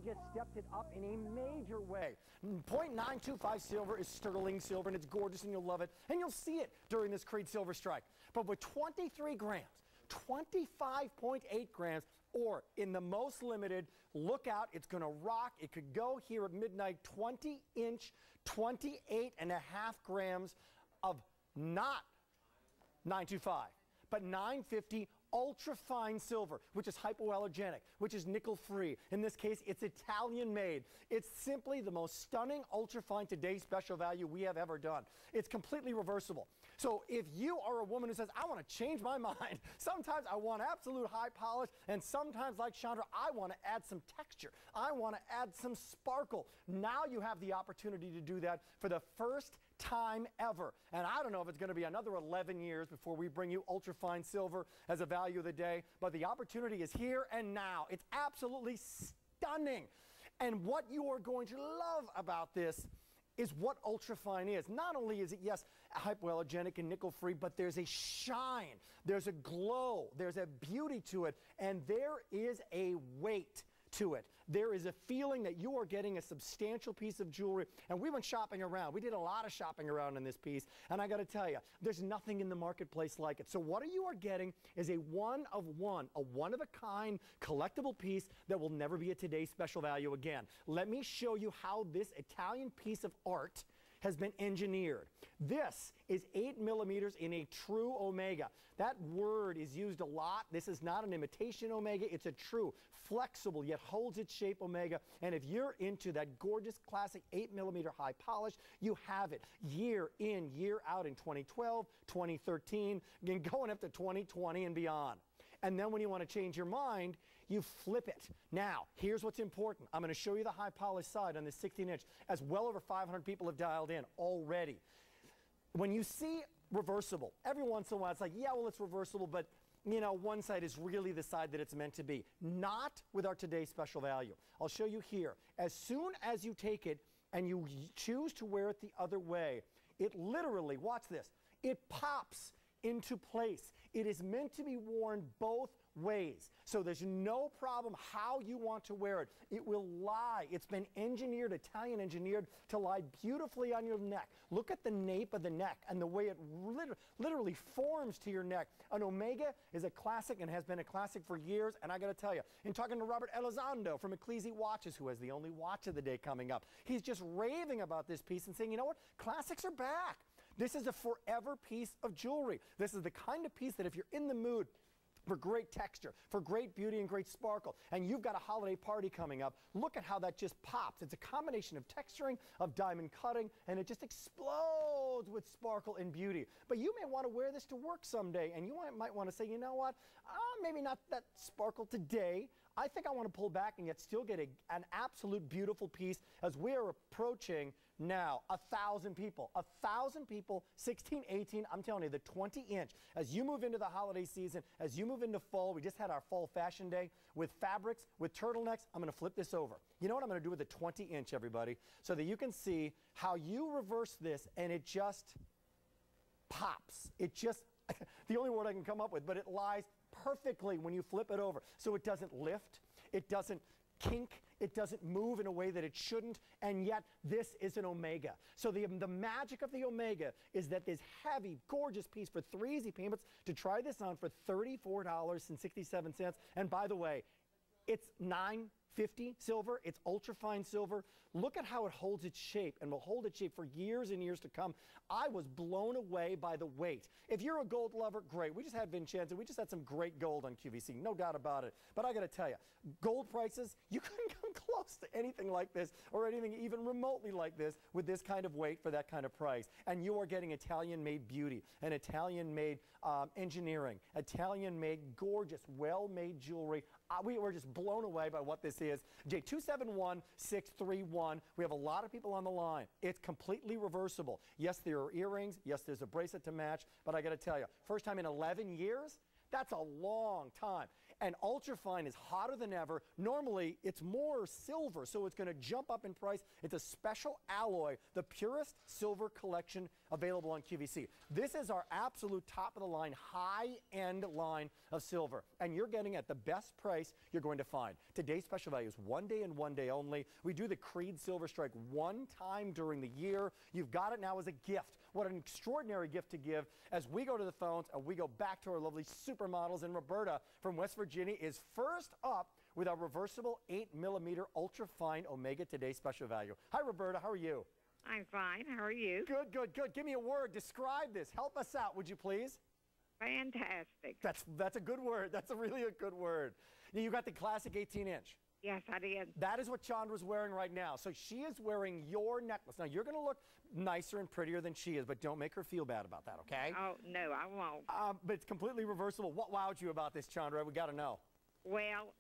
just stepped it up in a major way. 0.925 silver is sterling silver, and it's gorgeous, and you'll love it. And you'll see it during this Creede Silver Strike. But with 23 grams, 25.8 grams, or in the most limited, look out, it's going to rock. It could go here at midnight, 20-inch, 28.5 grams of not 925, but 950 ultra-fine silver, which is hypoallergenic, which is nickel-free. In this case, it's Italian-made. It's simply the most stunning ultra-fine today's special value we have ever done. It's completely reversible. So if you are a woman who says, I want to change my mind, sometimes I want absolute high polish, and sometimes, like Chandra, I want to add some texture. I want to add some sparkle. Now you have the opportunity to do that for the first time ever. And I don't know if it's going to be another 11 years before we bring you ultra-fine silver as a value of the day, but the opportunity is here and now. It's absolutely stunning. And what you are going to love about this is what ultrafine is. Not only is it, yes, hypoallergenic and nickel-free, but there's a shine, there's a glow, there's a beauty to it, and there is a weight to it. There is a feeling that you are getting a substantial piece of jewelry. And we went shopping around. We did a lot of shopping around in this piece. And I got to tell you, there's nothing in the marketplace like it. So what you are getting is a one-of-a-kind collectible piece that will never be a today's special value again. Let me show you how this Italian piece of art has been engineered. This is 8 millimeters in a true omega. That word is used a lot. This is not an imitation omega. It's a true, flexible, yet holds its shape omega. And if you're into that gorgeous classic 8 millimeter high polish, you have it year in, year out in 2012, 2013, and going up to 2020 and beyond. And then when you want to change your mind, you flip it. Now, here's what's important. I'm going to show you the high polish side on this 16-inch, as well over 500 people have dialed in already. When you see reversible, every once in a while it's like, yeah, well, it's reversible, but you know, one side is really the side that it's meant to be. Not with our today's special value. I'll show you here. As soon as you take it and you choose to wear it the other way, it literally, watch this, it pops into place. It is meant to be worn both ways. So there's no problem how you want to wear it. It will lie. It's been engineered, Italian engineered, to lie beautifully on your neck. Look at the nape of the neck and the way it literally forms to your neck. An Omega is a classic and has been a classic for years. And I got to tell you, in talking to Robert Elizondo from Creede Watches, who has the only watch of the day coming up, he's just raving about this piece and saying, you know what? Classics are back. This is a forever piece of jewelry. This is the kind of piece that if you're in the mood for great texture, for great beauty and great sparkle, and you've got a holiday party coming up, look at how that just pops. It's a combination of texturing, of diamond cutting, and it just explodes with sparkle and beauty. But you may want to wear this to work someday, and you might want to say, you know what, maybe not that sparkle today. I think I want to pull back and yet still get an absolute beautiful piece as we are approaching now 1,000 people. 1,000 people, 16, 18, I'm telling you, the 20-inch. As you move into the holiday season, as you move into fall, we just had our fall fashion day with fabrics, with turtlenecks. I'm going to flip this over. You know what I'm going to do with the 20-inch, everybody, so that you can see how you reverse this and it just pops. It just, the only word I can come up with, but it lies perfectly when you flip it over. So it doesn't lift, it doesn't kink, it doesn't move in a way that it shouldn't, and yet this is an Omega. So the magic of the Omega is that this heavy, gorgeous piece for 3 easy payments to try this on for $34.67. And by the way, it's $9.50 silver. It's ultra-fine silver. Look at how it holds its shape and will hold its shape for years and years to come. I was blown away by the weight. If you're a gold lover, great. We just had Vincenzo. We just had some great gold on QVC, no doubt about it. But I got to tell you, gold prices, you couldn't come close to anything like this or anything even remotely like this with this kind of weight for that kind of price. And you are getting Italian-made beauty, and Italian-made engineering, Italian-made gorgeous, well-made jewelry. We were just blown away by what this is. J271-631. We have a lot of people on the line. It's completely reversible. Yes, there are earrings. Yes, there's a bracelet to match. But I got to tell you, first time in 11 years, that's a long time. And ultrafine is hotter than ever. Normally, it's more silver, so it's going to jump up in price. It's a special alloy, the purest silver collection available on QVC. This is our absolute top-of-the-line, high-end line of silver, and you're getting at the best price you're going to find. Today's special value is one day and one day only. We do the Creede Silver Strike one time during the year. You've got it now as a gift. What an extraordinary gift to give as we go to the phones and we go back to our lovely supermodels. And Roberta from West Virginia is first up with our reversible 8mm ultra-fine Omega Today's special value. Hi, Roberta. How are you? I'm fine. How are you? Good, good, good. Give me a word. Describe this. Help us out, would you please? Fantastic. That's a good word. That's really a good word. You got the classic 18-inch. Yes, I did. That is what Chandra's wearing right now. So she is wearing your necklace. Now, you're going to look nicer and prettier than she is, but don't make her feel bad about that, okay? Oh, no, I won't. But it's completely reversible. What wowed you about this, Chandra? We got to know. Well,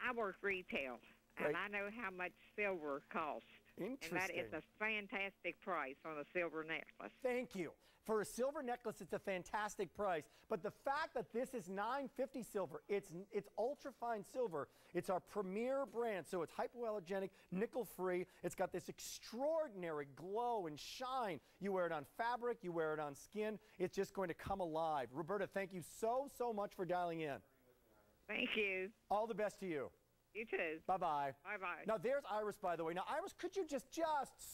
I work retail, and I know how much silver costs. Interesting. And that is a fantastic price on a silver necklace. Thank you. For a silver necklace, it's a fantastic price. But the fact that this is $9.50 silver, it's ultra-fine silver. It's our premier brand, so it's hypoallergenic, nickel-free. It's got this extraordinary glow and shine. You wear it on fabric, you wear it on skin. It's just going to come alive. Roberta, thank you so much for dialing in. Thank you. All the best to you. You too. Bye-bye. Bye-bye. Now, there's Iris, by the way. Now, Iris, could you just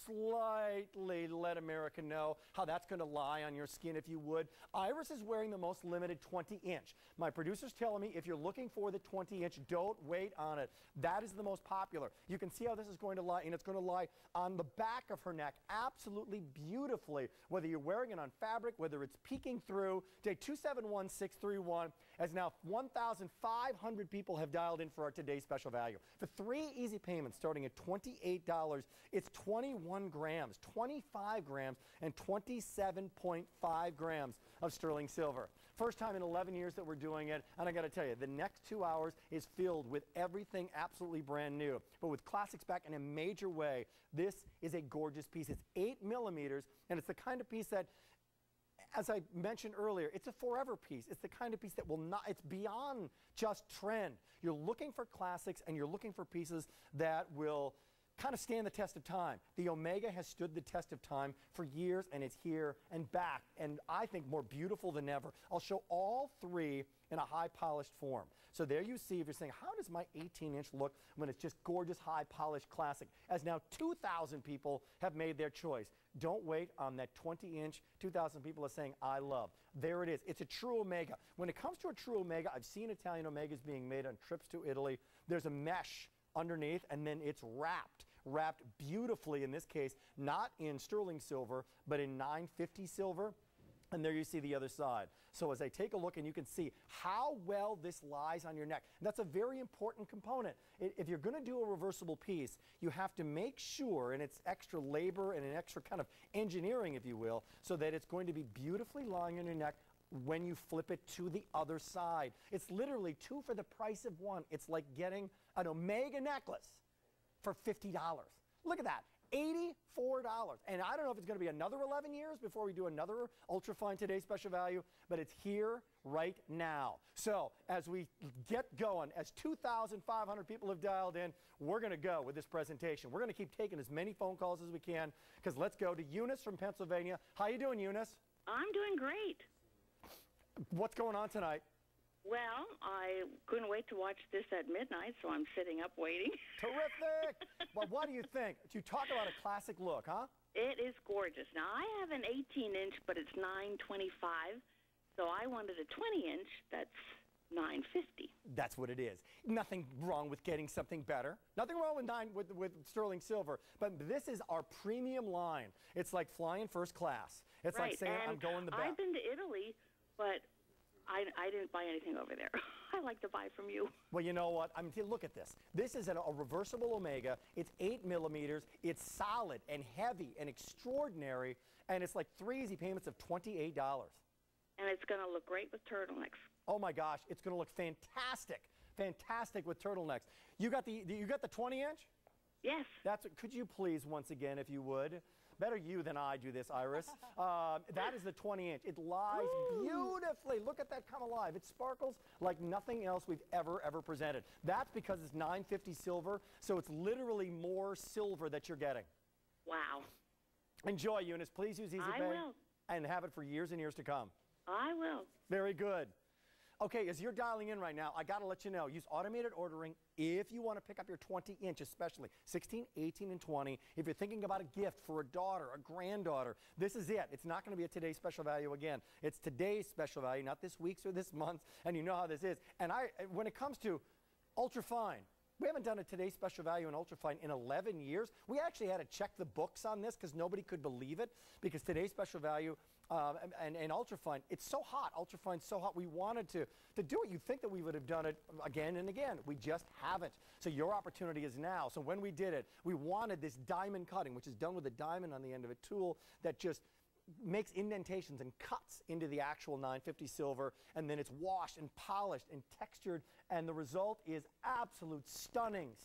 slightly let America know how that's going to lie on your skin, if you would? Iris is wearing the most limited 20-inch. My producer's telling me if you're looking for the 20-inch, don't wait on it. That is the most popular. You can see how this is going to lie, and it's going to lie on the back of her neck absolutely beautifully, whether you're wearing it on fabric, whether it's peeking through. Today, 271-631, as now 1,500 people have dialed in for our today's special value. For 3 easy payments starting at $28, it's 21 grams, 25 grams, and 27.5 grams of sterling silver. First time in 11 years that we're doing it, and I got to tell you, the next 2 hours is filled with everything absolutely brand new. But with classics back in a major way, this is a gorgeous piece. It's 8mm, and it's the kind of piece that, as I mentioned earlier, it's a forever piece. It's the kind of piece that will not, it's beyond just trend. You're looking for classics and you're looking for pieces that will kind of stand the test of time. The Omega has stood the test of time for years, and it's here and back, and I think more beautiful than ever. I'll show all three in a high polished form. So there you see, if you're saying, how does my 18-inch look when it's just gorgeous, high polished classic? As now 2,000 people have made their choice. Don't wait on that 20-inch. 2,000 people are saying, I love. There it is. It's a true Omega. When it comes to a true Omega, I've seen Italian Omegas being made on trips to Italy. There's a mesh underneath, and then it's wrapped beautifully, in this case, not in sterling silver, but in 950 silver. And there you see the other side. So as I take a look, and you can see how well this lies on your neck. And that's a very important component. If you're going to do a reversible piece, you have to make sure, and it's extra labor and an extra kind of engineering, if you will, so that it's going to be beautifully lying on your neck when you flip it to the other side. It's literally 2 for the price of 1. It's like getting an Omega necklace for $50. Look at that. $84. And I don't know if it's going to be another 11 years before we do another ultra-fine today's special value, but it's here right now. So as we get going, as 2,500 people have dialed in, we're going to go with this presentation. We're going to keep taking as many phone calls as we can, because let's go to Eunice from Pennsylvania. How you doing, Eunice? I'm doing great. What's going on tonight? Well, I couldn't wait to watch this at midnight, so I'm sitting up waiting. Terrific! Well, what do you think? You talk about a classic look, huh? It is gorgeous. Now, I have an 18-inch, but it's $9.25, so I wanted a 20-inch that's $9.50. That's what it is. Nothing wrong with getting something better. Nothing wrong with sterling silver. But this is our premium line. It's like flying first class. It's right. like saying, and I'm going the best. I've been to Italy, but I didn't buy anything over there. I like to buy from you. Well, you know what? I mean, look at this. This is a reversible Omega. It's 8mm. It's solid and heavy and extraordinary. And it's like 3 easy payments of $28. And it's going to look great with turtlenecks. Oh, my gosh. It's going to look fantastic. Fantastic with turtlenecks. You got the 20-inch? Yes. Could you please, once again, if you would, better you than I do this, Iris. That is the 20-inch. It lies beautifully. Look at that come alive. It sparkles like nothing else we've ever presented. That's because it's 950 silver, so it's literally more silver that you're getting. Wow. Enjoy, Eunice. Please use Easy Pay. I will. And have it for years and years to come. I will. Very good. Okay, as you're dialing in right now, I got to let you know, use automated ordering if you want to pick up your 20-inch, especially 16, 18, and 20. If you're thinking about a gift for a daughter, a granddaughter, this is it. It's not going to be a today's special value again. It's today's special value, not this week's or this month's, and you know how this is. And when it comes to ultra fine, we haven't done a today's special value in ultrafine in 11 years. We actually had to check the books on this because nobody could believe it, because today's special value and ultrafine, it's so hot. Ultrafine's so hot. We wanted to do it. You'd think that we would have done it again and again. We just haven't. So your opportunity is now. So when we did it, we wanted this diamond cutting, which is done with a diamond on the end of a tool that just makes indentations and cuts into the actual 950 silver, and then it's washed and polished and textured, and the result is absolute stunning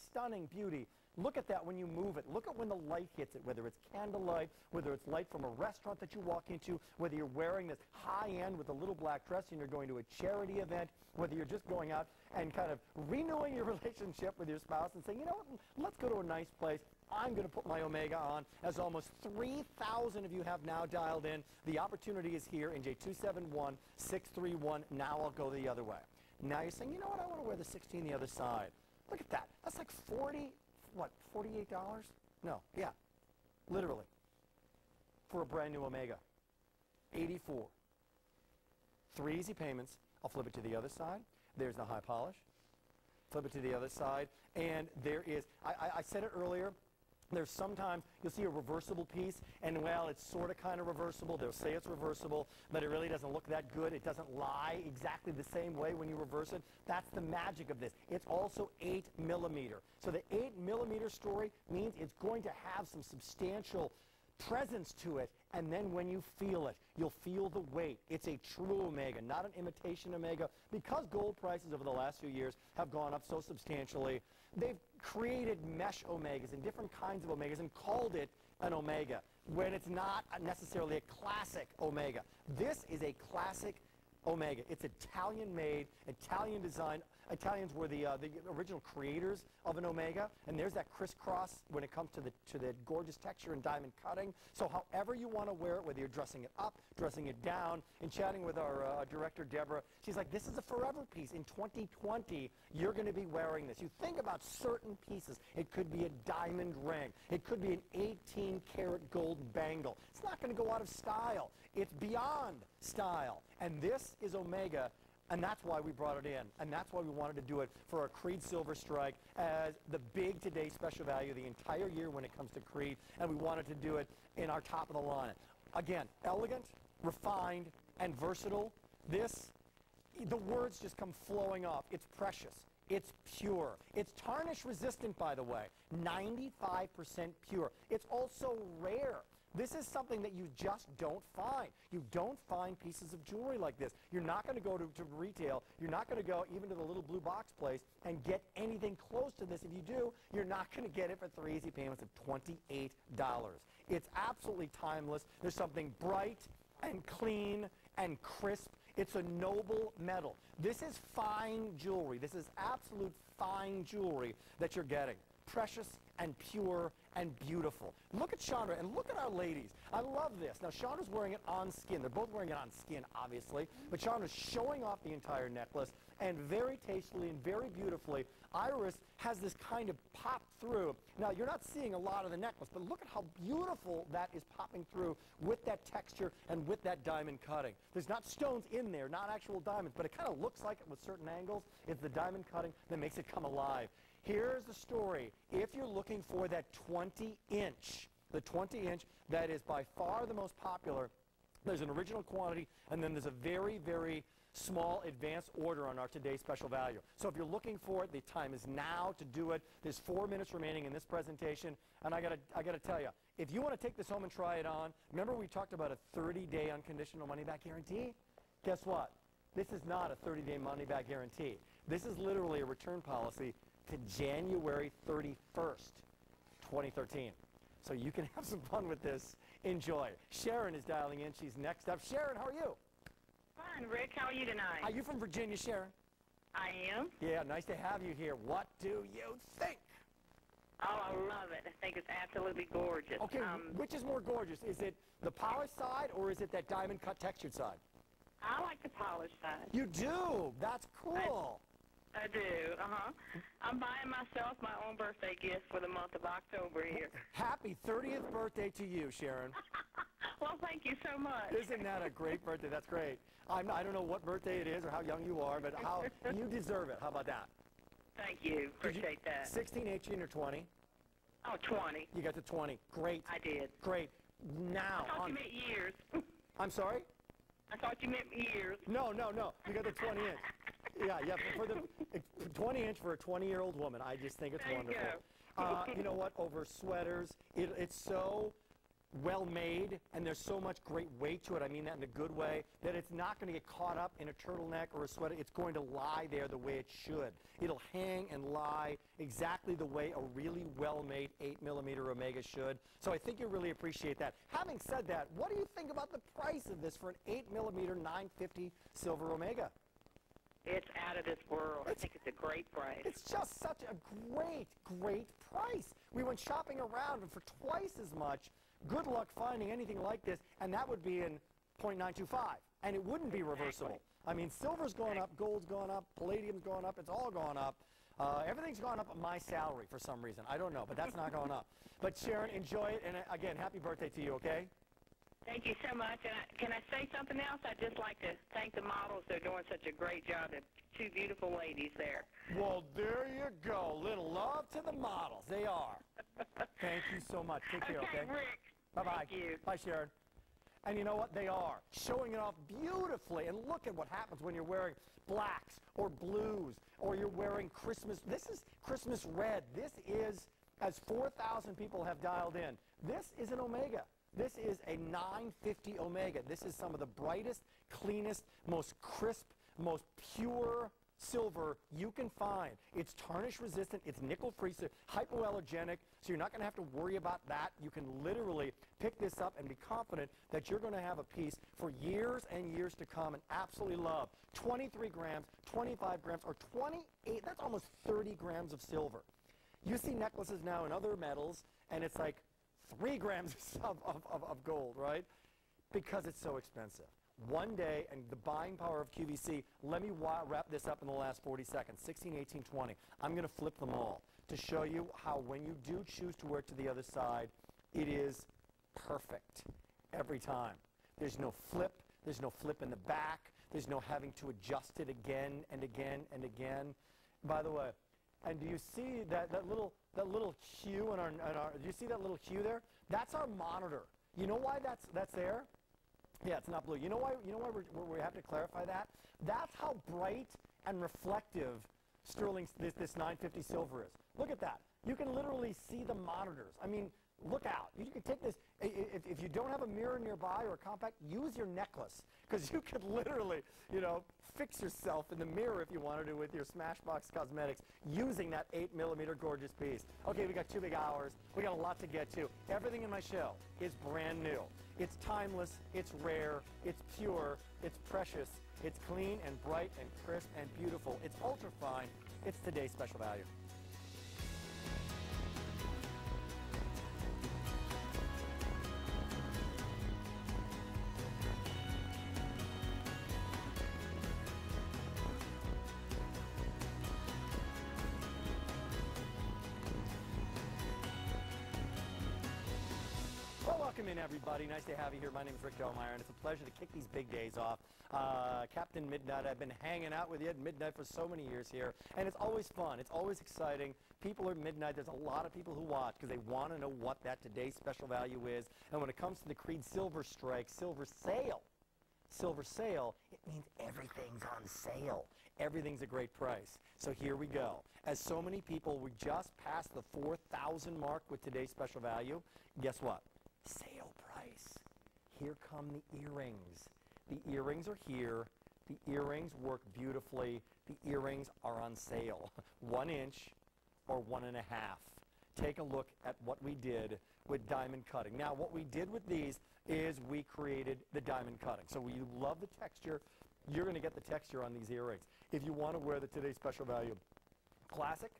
beauty. Look at that when you move it. Look at when the light hits it, whether it's candlelight, whether it's light from a restaurant that you walk into, whether you're wearing this high end with a little black dress and you're going to a charity event, whether you're just going out and kind of renewing your relationship with your spouse and saying, you know what, let's go to a nice place. I'm going to put my Omega on. As almost 3,000 of you have now dialed in, the opportunity is here in J271-631. Now I'll go the other way. Now you're saying, you know what, I want to wear the 16 the other side. Look at that. That's like $48? No, yeah, literally, for a brand new Omega. 84. 3 easy payments. I'll flip it to the other side. There's the high polish. Flip it to the other side. And there is, I said it earlier, there's sometimes you'll see a reversible piece, and well, it's sort of kind of reversible. They'll say it's reversible, but it really doesn't look that good. It doesn't lie exactly the same way when you reverse it. That's the magic of this. It's also 8 millimeter. So the 8 millimeter story means it's going to have some substantial presence to it, and then when you feel it, you'll feel the weight. It's a true Omega, not an imitation Omega. Because gold prices over the last few years have gone up so substantially, they've created mesh Omegas and different kinds of Omegas and called it an Omega, when it's not necessarily a classic Omega. This is a classic Omega. It's Italian-made, Italian-designed. Italians were the original creators of an Omega, and there's that crisscross when it comes to the gorgeous texture and diamond cutting. So however you want to wear it, whether you're dressing it up, dressing it down, and chatting with our director, Deborah, she's like, this is a forever piece. In 2020, you're going to be wearing this. You think about certain pieces. It could be a diamond ring. It could be an 18-karat gold bangle. It's not going to go out of style. It's beyond style. And this is Omega. And that's why we brought it in. And that's why we wanted to do it for our Creede Silver Strike as the big today special value the entire year when it comes to Creede. And we wanted to do it in our top of the line. Again, elegant, refined, and versatile. This, the words just come flowing off. It's precious. It's pure. It's tarnish resistant, by the way. 95% pure. It's also rare. This is something that you just don't find. You don't find pieces of jewelry like this. You're not going to go to retail. You're not going to go even to the little blue box place and get anything close to this. If you do, you're not going to get it for 3 easy payments of $28. It's absolutely timeless. There's something bright and clean and crisp. It's a noble metal. This is fine jewelry. This is absolute fine jewelry that you're getting. Precious and pure and beautiful. Look at Chandra and look at our ladies. I love this. Now, Chandra's wearing it on skin. They're both wearing it on skin, obviously, but Chandra's showing off the entire necklace, and very tastefully and very beautifully, Iris has this kind of pop through. Now, you're not seeing a lot of the necklace, but look at how beautiful that is popping through with that texture and with that diamond cutting. There's not stones in there, not actual diamonds, but it kind of looks like it with certain angles. It's the diamond cutting that makes it come alive. Here's the story. If you're looking for that 20-inch, the 20-inch that is by far the most popular, there's an original quantity, and then there's a very, very small advance order on our today's special value. So if you're looking for it, the time is now to do it. There's 4 minutes remaining in this presentation, and I gotta tell you, if you want to take this home and try it on, remember we talked about a 30-day unconditional money-back guarantee? Guess what? This is not a 30-day money-back guarantee. This is literally a return policy to January 31st, 2013. so you can have some fun with this. Enjoy. Sharon is dialing in. She's next up. Sharon, how are you? Fine, Rick. How are you tonight? Are you from Virginia, Sharon? I am. Yeah, nice to have you here. What do you think? Oh, I love it. I think it's absolutely gorgeous. Okay, which is more gorgeous? Is it the polished side or is it that diamond cut textured side? I like the polished side. You do? That's cool. I do, I'm buying myself my own birthday gift for the month of October here. Happy 30th birthday to you, Sharon. Well, thank you so much. Isn't that a great birthday? That's great. I don't know what birthday it is or how young you are, but you deserve it. How about that? Thank you. Appreciate that. 16, 18, or 20? Oh, 20. You got the 20. Great. I did. Great. Now. I thought you meant years. I'm sorry? I thought you meant years. No. You got the 20 inch. Yeah. For the 20 inch for a 20-year-old woman, I just think it's There wonderful. you You know what? Over sweaters, it's so well made, and there's so much great weight to it. I mean that in a good way, that it's not going to get caught up in a turtleneck or a sweater. It's going to lie there the way it should. It'll hang and lie exactly the way a really well-made 8mm Omega should. So I think you'll really appreciate that. Having said that, what do you think about the price of this for an 8mm 950 silver Omega? It's out of this world. I think it's a great price. It's just such a great, great price. We went shopping around, and for twice as much, good luck finding anything like this, and that would be in .925, and it wouldn't be reversible. I mean, silver's going up, gold's going up, palladium's going up, it's all going up. Everything's gone up on my salary for some reason. I don't know, but that's not going up. But Sharon, enjoy it, and again, happy birthday to you, okay? Thank you so much. And can I say something else? I'd just like to thank the models. They're doing such a great job. They're two beautiful ladies there. Well, there you go. Little love to the models. They are. Thank you so much. Take care, okay? Rick. Bye-bye. Thank you. Bye, Sharon. And you know what? They are showing it off beautifully. And look at what happens when you're wearing blacks or blues or you're wearing Christmas. This is Christmas red. This is, as 4,000 people have dialed in, this is an Omega. This is a 950 Omega. This is some of the brightest, cleanest, most crisp, most pure silver you can find. It's tarnish resistant, it's nickel free, so hypoallergenic, so you're not going to have to worry about that. You can literally pick this up and be confident that you're going to have a piece for years and years to come and absolutely love. 23 grams, 25 grams, or 28, that's almost 30 grams of silver. You see necklaces now in other metals, and it's like 3 grams of gold, right? Because it's so expensive. One day, and the buying power of QVC, let me wrap this up in the last 40 seconds, 16, 18, 20. I'm going to flip them all to show you how when you do choose to wear it to the other side, it is perfect every time. There's no flip. There's no flip in the back. There's no having to adjust it again and again and again. By the way, and do you see that little hue in our do you see that little hue there? That's our monitor. You know why that's there? Yeah, it's not blue. You know why we have to clarify that? That's how bright and reflective sterling this 950 silver is. Look at that. You can literally see the monitors. I mean, look out. You can take this. If you don't have a mirror nearby or a compact, use your necklace, because you could literally, fix yourself in the mirror if you wanted to with your Smashbox Cosmetics using that 8mm gorgeous piece. Okay, we got 2 big hours. We got a lot to get to. Everything in my show is brand new. It's timeless, it's rare, it's pure, it's precious, it's clean and bright and crisp and beautiful. It's ultra fine. It's today's special value. Welcome in, everybody. Nice to have you here. My name is Rick Domeier, and it's a pleasure to kick these big days off. Captain Midnight, I've been hanging out with you at midnight for so many years here, and it's always fun. It's always exciting. People are at midnight. There's a lot of people who watch because they want to know what that today's special value is. And when it comes to the Creede Silver Strike, silver sale, it means everything's on sale. Everything's a great price. So here we go. As so many people, we just passed the 4,000 mark with today's special value. Guess what? Sale price. Here come the earrings. The earrings are here. The earrings work beautifully. The earrings are on sale. 1 inch or 1.5. take a look at what we did with diamond cutting. Now, what we did with these is we created the diamond cutting. So you love the texture. You're going to get the texture on these earrings. If you want to wear the Today's Special Value Classic,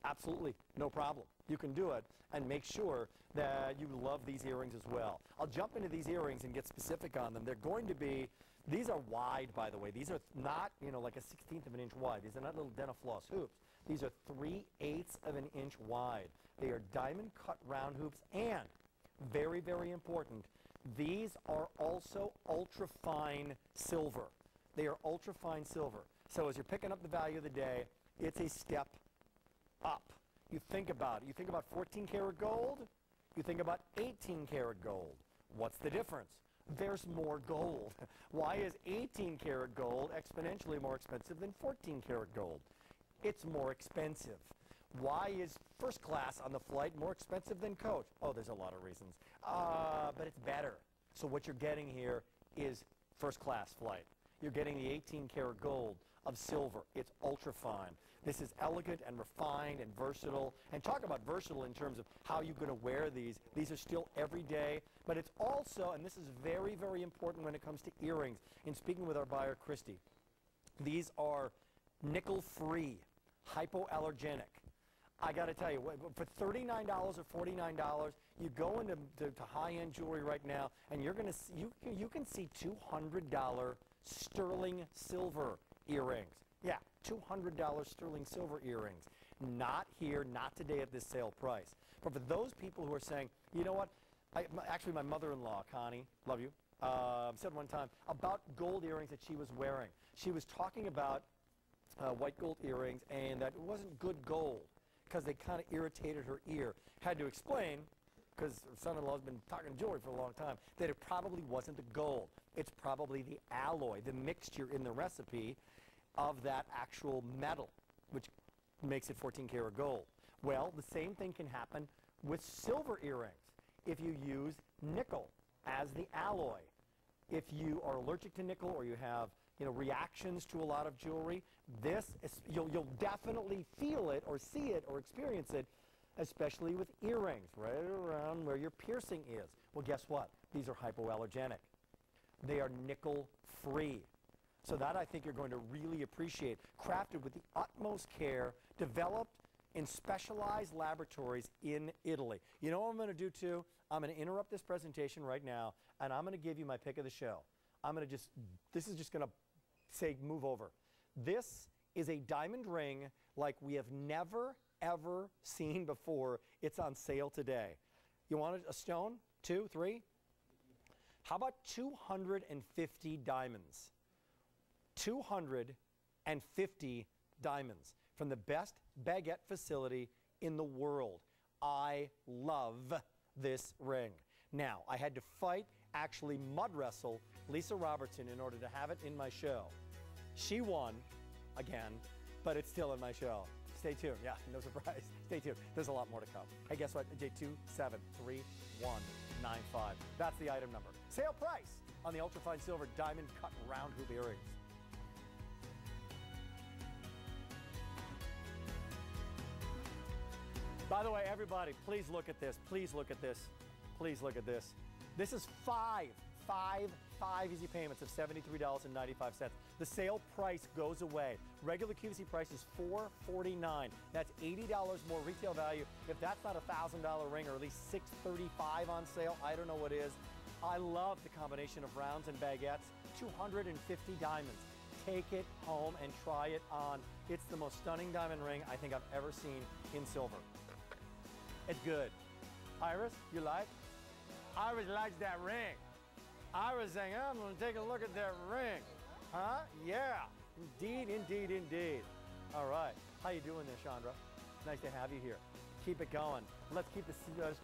absolutely, no problem. You can do it and make sure that you love these earrings as well. I'll jump into these earrings and get specific on them. They're going to be, these are wide, by the way. These are not, like a 1/16 of an inch wide. These are not little Denafloss hoops. These are 3/8 of an inch wide. They are diamond cut round hoops, and very, very important, these are also ultra-fine silver. They are ultra-fine silver. So as you're picking up the value of the day, it's a step up. You think about it. You think about 14 karat gold. You think about 18 karat gold. What's the difference? There's more gold. Why is 18 karat gold exponentially more expensive than 14 karat gold? It's more expensive. Why is first class on the flight more expensive than coach? Oh, there's a lot of reasons. But it's better. So what you're getting here is first class flight. You're getting the 18 karat gold of silver. It's ultra fine. This is elegant and refined and versatile. And talk about versatile in terms of how you're going to wear these. These are still everyday, but it's also, and this is very, very important when it comes to earrings, in speaking with our buyer, Creede, these are nickel-free, hypoallergenic. I got to tell you, for $39 or $49, you go into high-end jewelry right now, and you're going to see, you can see $200 sterling silver earrings. Yeah, $200 sterling silver earrings. Not here, not today at this sale price. But for those people who are saying, you know what, actually my mother-in-law, Connie, love you, said one time about gold earrings that she was wearing. She was talking about white gold earrings and that it wasn't good gold because they kind of irritated her ear. Had to explain, because her son-in-law's been talking jewelry for a long time, that it probably wasn't the gold. It's probably the alloy, the mixture in the recipe of that actual metal, which makes it 14 karat gold. Well, the same thing can happen with silver earrings if you use nickel as the alloy. If you are allergic to nickel or you have reactions to a lot of jewelry, this is, you'll definitely feel it or see it or experience it, especially with earrings, right around where your piercing is. Well, guess what? These are hypoallergenic. They are nickel-free. So that I think you're going to really appreciate. Crafted with the utmost care, developed in specialized laboratories in Italy. You know what I'm going to do too? I'm going to interrupt this presentation right now, and I'm going to give you my pick of the show. This is just going to say move over. This is a diamond ring like we have never, ever seen before. It's on sale today. You want a stone? 2, 3? How about 250 diamonds? 250 diamonds from the best baguette facility in the world. I love this ring. Now, I had to fight, actually mud wrestle Lisa Robertson in order to have it in my show. She won again, but it's still in my show. Stay tuned. Yeah, no surprise. Stay tuned. There's a lot more to come. Hey, guess what? J2731195. That's the item number. Sale price on the ultrafine silver diamond cut round hoop earrings. By the way, everybody, please look at this. Please look at this. Please look at this. This is five easy payments of $73.95. The sale price goes away. Regular QVC price is $449. That's $80 more retail value. If that's not a $1,000 ring, or at least $635 on sale, I don't know what is. I love the combination of rounds and baguettes. 250 diamonds. Take it home and try it on. It's the most stunning diamond ring I think I've ever seen in silver. It's good. Iris, you like? Iris likes that ring. Iris saying, I'm going to take a look at that ring. Huh? Yeah. Indeed, indeed, indeed. All right. How you doing there, Chandra? Nice to have you here. Keep it going. Let's keep the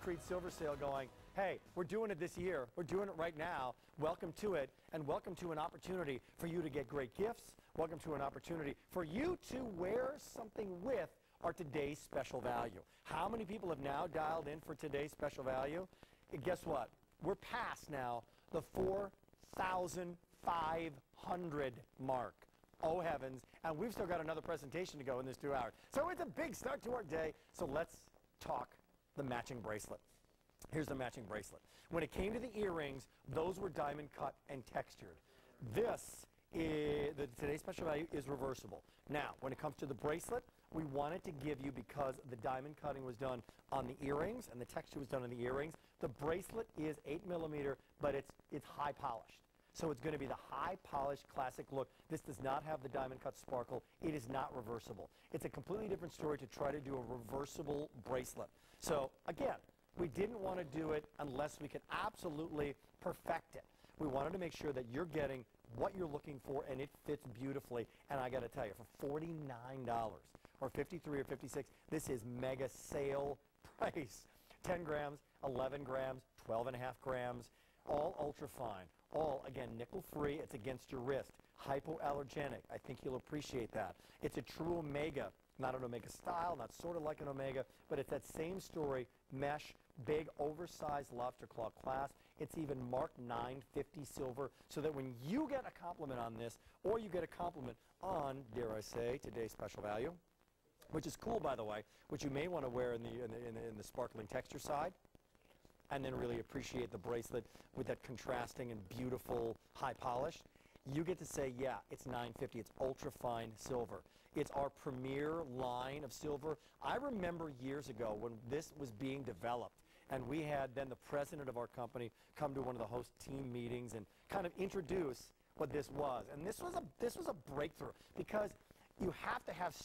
Creede Silver Sale going. Hey, we're doing it this year. We're doing it right now. Welcome to it, and welcome to an opportunity for you to get great gifts. Welcome to an opportunity for you to wear something with our today's special value. How many people have now dialed in for today's special value? And guess what? We're past now the 4,500 mark. Oh heavens, and we've still got another presentation to go in this 2 hours. So it's a big start to our day, so let's talk the matching bracelet. Here's the matching bracelet. When it came to the earrings, those were diamond cut and textured. This is, today's special value is reversible. Now, when it comes to the bracelet, we wanted to give you, because the diamond cutting was done on the earrings and the texture was done on the earrings, the bracelet is 8mm, but it's high polished. So it's going to be the high polished classic look. This does not have the diamond cut sparkle. It is not reversible. It's a completely different story to try to do a reversible bracelet. So again, we didn't want to do it unless we could absolutely perfect it. We wanted to make sure that you're getting what you're looking for and it fits beautifully. And I got to tell you, for $49 or $53 or $56, this is mega sale price. 10 grams, 11 grams, 12.5 grams, all ultra fine. All, again, nickel-free. It's against your wrist. Hypoallergenic. I think you'll appreciate that. It's a true omega. Not an omega style, not sort of like an omega, but it's that same story, mesh, big, oversized lobster claw clasp. It's even marked 950 silver, so that when you get a compliment on this, or you get a compliment on, dare I say, today's special value, which is cool, by the way, which you may want to wear in the sparkling texture side, and then really appreciate the bracelet with that contrasting and beautiful high polish, you get to say, yeah, it's 950. It's ultra fine silver. It's our premier line of silver. I remember years ago when this was being developed, and we had then the president of our company come to one of the host team meetings and kind of introduce what this was. And this was a breakthrough, because you have to have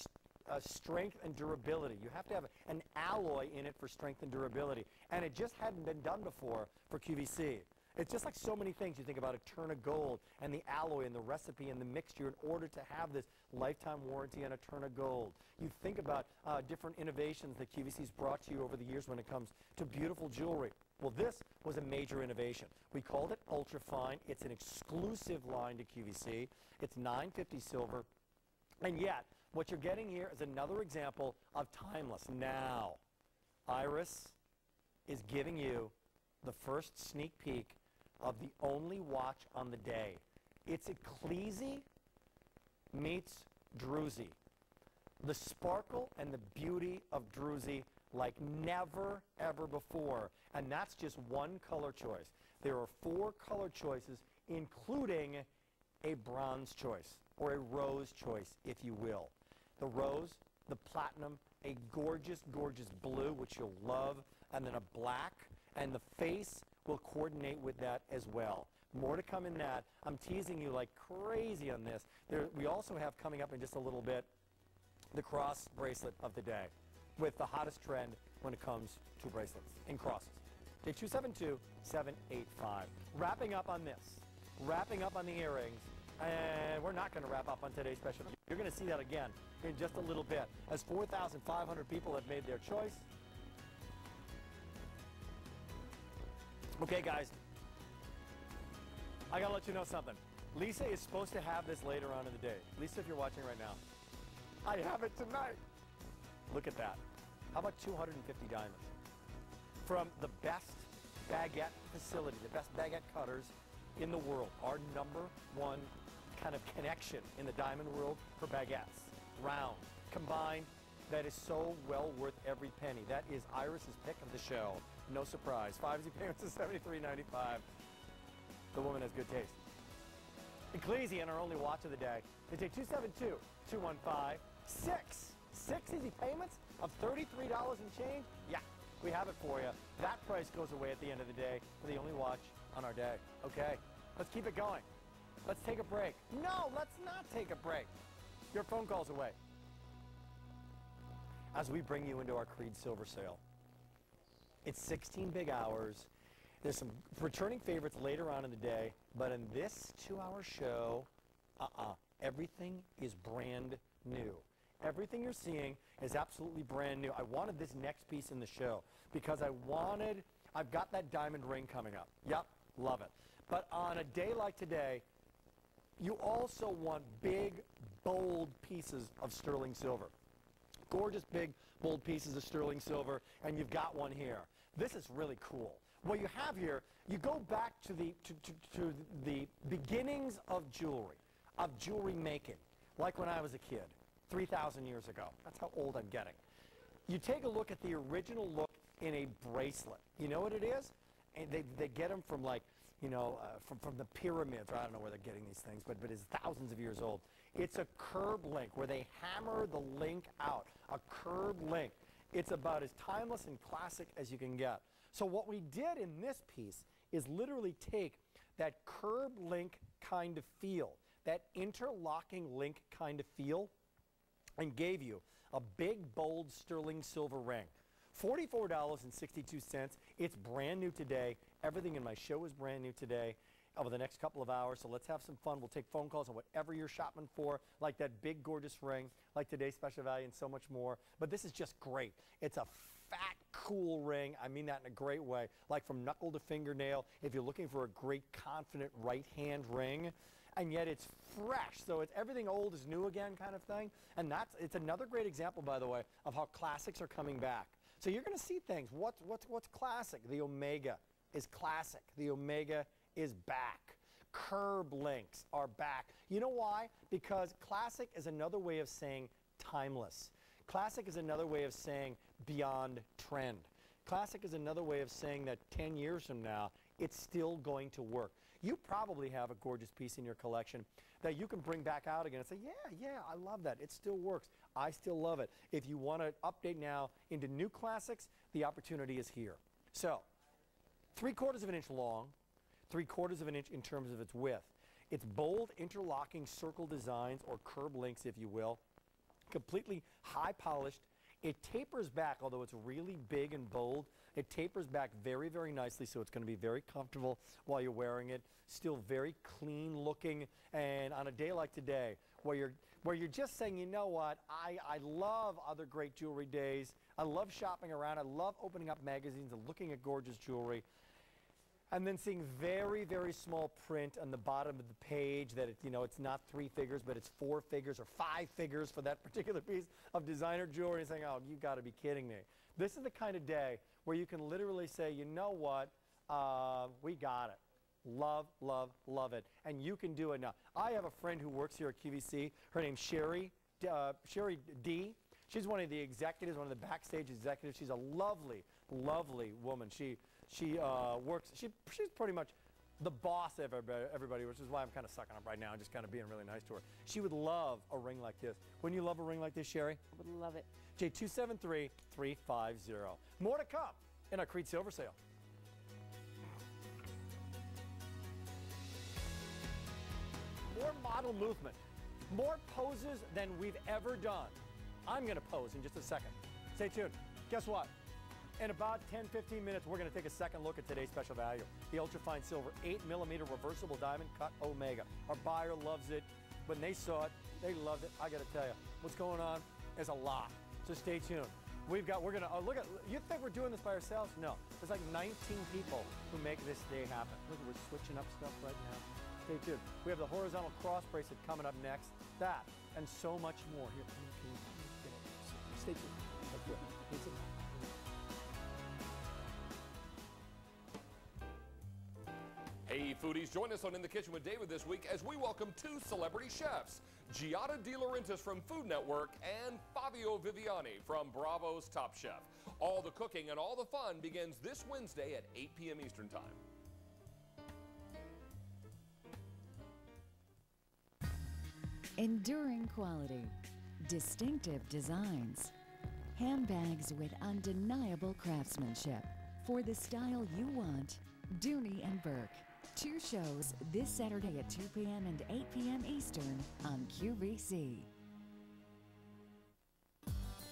strength and durability. You have to have an alloy in it for strength and durability. And it just hadn't been done before for QVC. It's just like so many things. You think about a turn of gold and the alloy and the recipe and the mixture in order to have this lifetime warranty on a turn of gold. You think about different innovations that QVC's brought to you over the years when it comes to beautiful jewelry. Well, this was a major innovation. We called it Ultra Fine. It's an exclusive line to QVC. It's 950 silver. And yet, what you're getting here is another example of timeless. Now, Iris is giving you the first sneak peek of the only watch on the day. It's Creede meets Druzy. The sparkle and the beauty of Druzy like never, ever before. And that's just one color choice. There are 4 color choices, including a bronze choice, or a rose choice, if you will. The rose, the platinum, a gorgeous, gorgeous blue, which you'll love, and then a black, and the face will coordinate with that as well. More to come in that. I'm teasing you like crazy on this. We also have coming up in just a little bit the cross bracelet of the day, with the hottest trend when it comes to bracelets in crosses. Day 272-785. Wrapping up on this, wrapping up on the earrings, and we're not going to wrap up on today's special. You're going to see that again in just a little bit, as 4,500 people have made their choice. Okay, guys, I got to let you know something. Lisa is supposed to have this later on in the day. Lisa, if you're watching right now, I have it tonight. Look at that. How about 250 diamonds? From the best baguette facility, the best baguette cutters in the world, our #1 kind of connection in the diamond world for baguettes. Round, combined, that is so well worth every penny. That is Iris's pick of the show. No surprise. 5 easy payments of $73.95. The woman has good taste. And Creede, and our only watch of the day, they take 272-215. Six easy payments of $33 and change? Yeah, we have it for you. That price goes away at the end of the day for the only watch on our day. Okay, let's keep it going. Let's take a break. No, let's not take a break. Your phone call's away. As we bring you into our Creede Silver Sale. It's 16 big hours. There's some returning favorites later on in the day, but in this 2-hour show, everything is brand new. Everything you're seeing is absolutely brand new. I wanted this next piece in the show because I've got that diamond ring coming up. Yep, love it. But on a day like today, you also want big, bold pieces of sterling silver. Gorgeous, big, bold pieces of sterling silver, and you've got one here. This is really cool. What you have here, you go back to the beginnings of jewelry making, like when I was a kid, 3,000 years ago. That's how old I'm getting. You take a look at the original look in a bracelet. You know what it is? And they get them from like, you know, from the pyramids. Or I don't know where they're getting these things, but it's thousands of years old. It's a curb link where they hammer the link out. A curb link. It's about as timeless and classic as you can get. So what we did in this piece is literally take that curb link kind of feel, that interlocking link kind of feel, and gave you a big, bold sterling silver ring. $44.62. It's brand new today. Everything in my show is brand new today over the next couple of hours. So let's have some fun. We'll take phone calls on whatever you're shopping for, like that big, gorgeous ring, like today's special value, and so much more. But this is just great. It's a fat, cool ring. I mean that in a great way. Like from knuckle to fingernail, if you're looking for a great, confident right-hand ring. And yet it's fresh, so it's everything old is new again kind of thing. And it's another great example, by the way, of how classics are coming back. So you're going to see things. What's classic? The Omega is classic. The Omega is back. Curb links are back. You know why? Because classic is another way of saying timeless. Classic is another way of saying beyond trend. Classic is another way of saying that 10 years from now, it's still going to work. You probably have a gorgeous piece in your collection that you can bring back out again and say, yeah, I love that. It still works. I still love it. If you want to update now into new classics, the opportunity is here. So, 3/4 of an inch long, 3/4 of an inch in terms of its width. It's bold interlocking circle designs, or curb links, if you will. Completely high polished. It tapers back, although it's really big and bold. It tapers back very, very nicely, so it's going to be very comfortable while you're wearing it. Still very clean looking, and on a day like today, where you're just saying, you know what, I love other great jewelry days. I love shopping around. I love opening up magazines and looking at gorgeous jewelry. And then seeing very, very small print on the bottom of the page that it's not 3 figures, but it's 4 figures or 5 figures for that particular piece of designer jewelry, and saying, oh, you got to be kidding me. This is the kind of day where you can literally say, you know what, we got it. Love, love, love it. And you can do it now. I have a friend who works here at QVC. Her name's Sherry D. She's one of the executives, one of the backstage executives. She's a lovely, lovely woman. She's pretty much the boss of everybody, which is why I'm kind of sucking up right now and just kind of being really nice to her. She would love a ring like this. Wouldn't you love a ring like this, Sherry? I would love it. J273-350. More to come in our Creede Silver Sale. More model movement. More poses than we've ever done. I'm going to pose in just a second. Stay tuned. Guess what? In about 10-15 minutes, we're going to take a second look at today's special value. The ultrafine silver 8mm reversible diamond cut Omega. Our buyer loves it. When they saw it, they loved it. I got to tell you, what's going on is a lot. So stay tuned. We're going to look at. You think we're doing this by ourselves? No. There's like 19 people who make this day happen. Look, we're switching up stuff right now. Stay tuned. We have the horizontal cross bracelet coming up next. That and so much more. Here, stay tuned. Hey foodies, join us on In the Kitchen with David this week as we welcome 2 celebrity chefs, Giada De Laurentiis from Food Network and Fabio Viviani from Bravo's Top Chef. All the cooking and all the fun begins this Wednesday at 8 p.m. Eastern Time. Enduring quality, distinctive designs, handbags with undeniable craftsmanship. For the style you want, Dooney and Burke. 2 shows this Saturday at 2 p.m. and 8 p.m. Eastern on QVC.